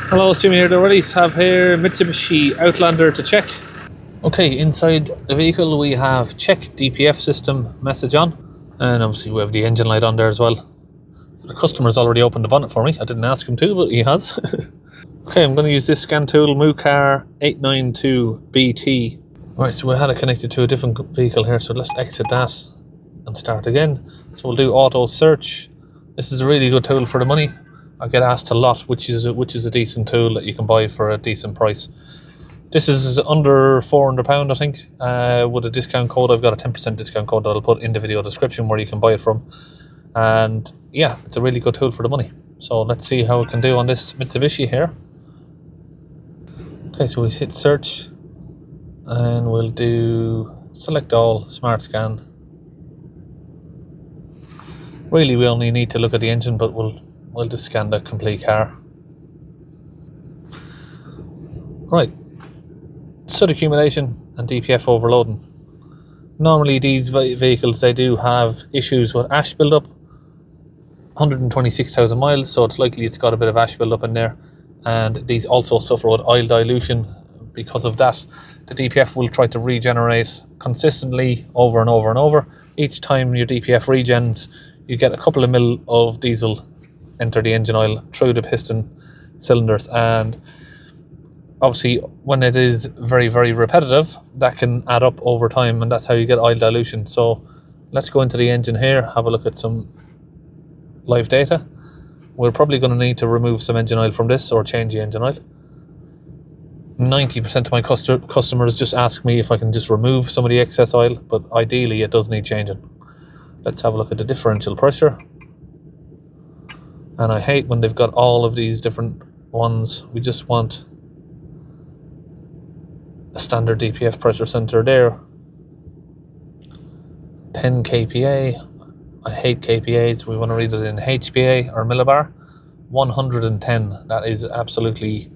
Hello, it's Jimmy here. The release have here Mitsubishi Outlander to check. Okay, inside the vehicle we have check DPF system message on, and obviously we have the engine light on there as well. So the customer's already opened the bonnet for me. I didn't ask him to, but he has. Okay, I'm going to use this scan tool, MooCar 892BT. Right, so we had it connected to a different vehicle here, so let's exit that and start again. So we'll do auto search. This is a really good tool for the money. I get asked a lot which is a decent tool that you can buy for a decent price. This is under £400, I think. With a discount code, I've got a 10% discount code that I'll put in the video description where you can buy it from. And yeah, it's a really good tool for the money. So let's see how it can do on this Mitsubishi here. Okay, so we hit search and we'll do select all, smart scan. Really, we only need to look at the engine, but we'll just scan the complete car. Right, soot accumulation and DPF overloading. Normally these vehicles, they do have issues with ash buildup. 126,000 miles, so it's likely it's got a bit of ash buildup in there. And these also suffer with oil dilution. Because of that, the DPF will try to regenerate consistently over and over and over. Each time your DPF regens, you get a couple of mil of diesel enter the engine oil through the piston cylinders, and obviously when it is very, very repetitive, that can add up over time, and that's how you get oil dilution. So let's go into the engine here, have a look at some live data. We're probably going to need to remove some engine oil from this or change the engine oil. 90% of my customers just ask me if I can just remove some of the excess oil, but ideally it does need changing. Let's have a look at the differential pressure. And I hate when they've got all of these different ones. We just want a standard DPF pressure sensor there. 10 kPa. I hate kPAs. We want to read it in HPA or millibar. 110. That is absolutely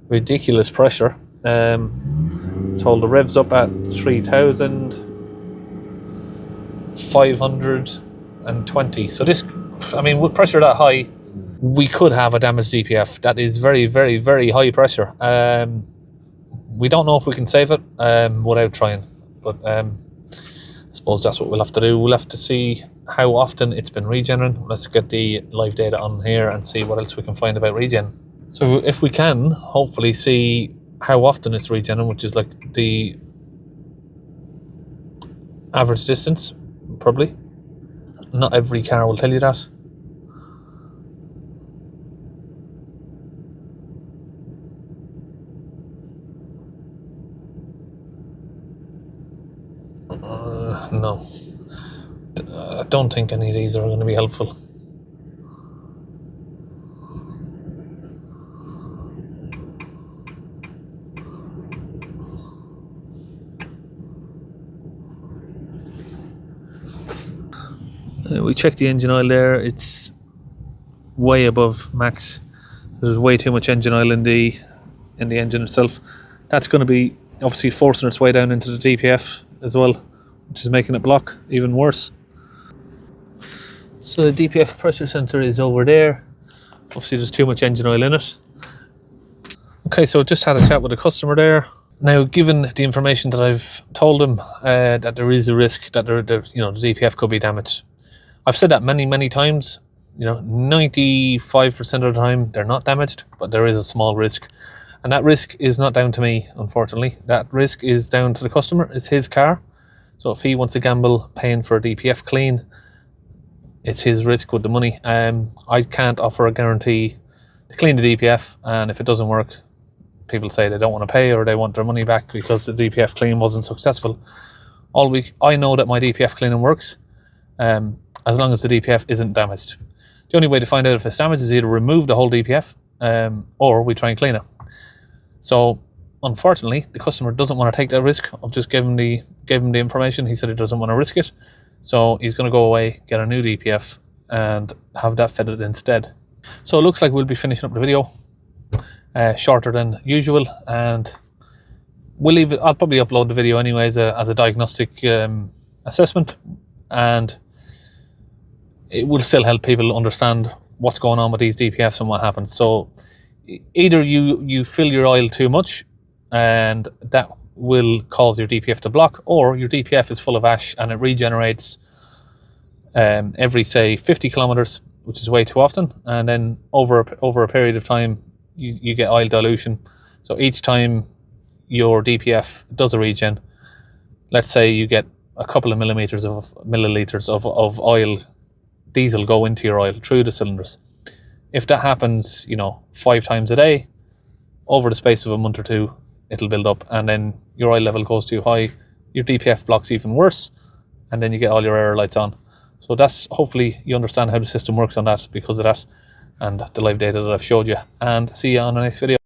ridiculous pressure. Let's hold the revs up at 3,520. So this, I mean, with pressure that high, we could have a damaged DPF. That is very, very, very high pressure. We don't know if we can save it without trying, but I suppose that's what we'll have to do. We'll have to see how often it's been regenerating. Let's get the live data on here and see what else we can find about regen. So if we can, hopefully see how often it's regenerating, which is like the average distance, probably. Not every car will tell you that. No. I don't think any of these are going to be helpful. We checked the engine oil there. It's way above max. There's way too much engine oil in the engine itself. That's going to be obviously forcing its way down into the DPF as well, which is making it block even worse. So the DPF pressure sensor is over there. Obviously there's too much engine oil in it. Okay, so just had a chat with the customer there. Now, given the information that I've told him, that there is a risk that the DPF could be damaged. I've said that many, many times. 95% of the time they're not damaged, but there is a small risk. And that risk is not down to me, unfortunately. That risk is down to the customer. It's his car. So if he wants to gamble paying for a DPF clean, it's his risk with the money. I can't offer a guarantee to clean the DPF, and if it doesn't work, people say they don't want to pay or they want their money back because the DPF clean wasn't successful. I know that my DPF cleaning works, as long as the DPF isn't damaged. The only way to find out if it's damaged is either remove the whole DPF, or we try and clean it. So unfortunately, the customer doesn't want to take that risk. I've just gave him the information. He said he doesn't want to risk it, so he's going to go away, get a new DPF, and have that fitted instead. So it looks like we'll be finishing up the video, shorter than usual, and we'll leave it. I'll probably upload the video anyways as a diagnostic assessment, and it will still help people understand what's going on with these DPFs and what happens. So either you fill your oil too much and that will cause your DPF to block, or your DPF is full of ash and it regenerates every, say, 50 kilometers, which is way too often, and then over a period of time you get oil dilution. So each time your DPF does a regen, let's say you get a couple of milliliters of oil, diesel, go into your oil through the cylinders. If that happens, 5 times a day, over the space of a month or two, it'll build up, and then your oil level goes too high, your DPF blocks even worse, and then you get all your error lights on. So that's, hopefully you understand how the system works on that because of that and the live data that I've showed you. And see you on the next video.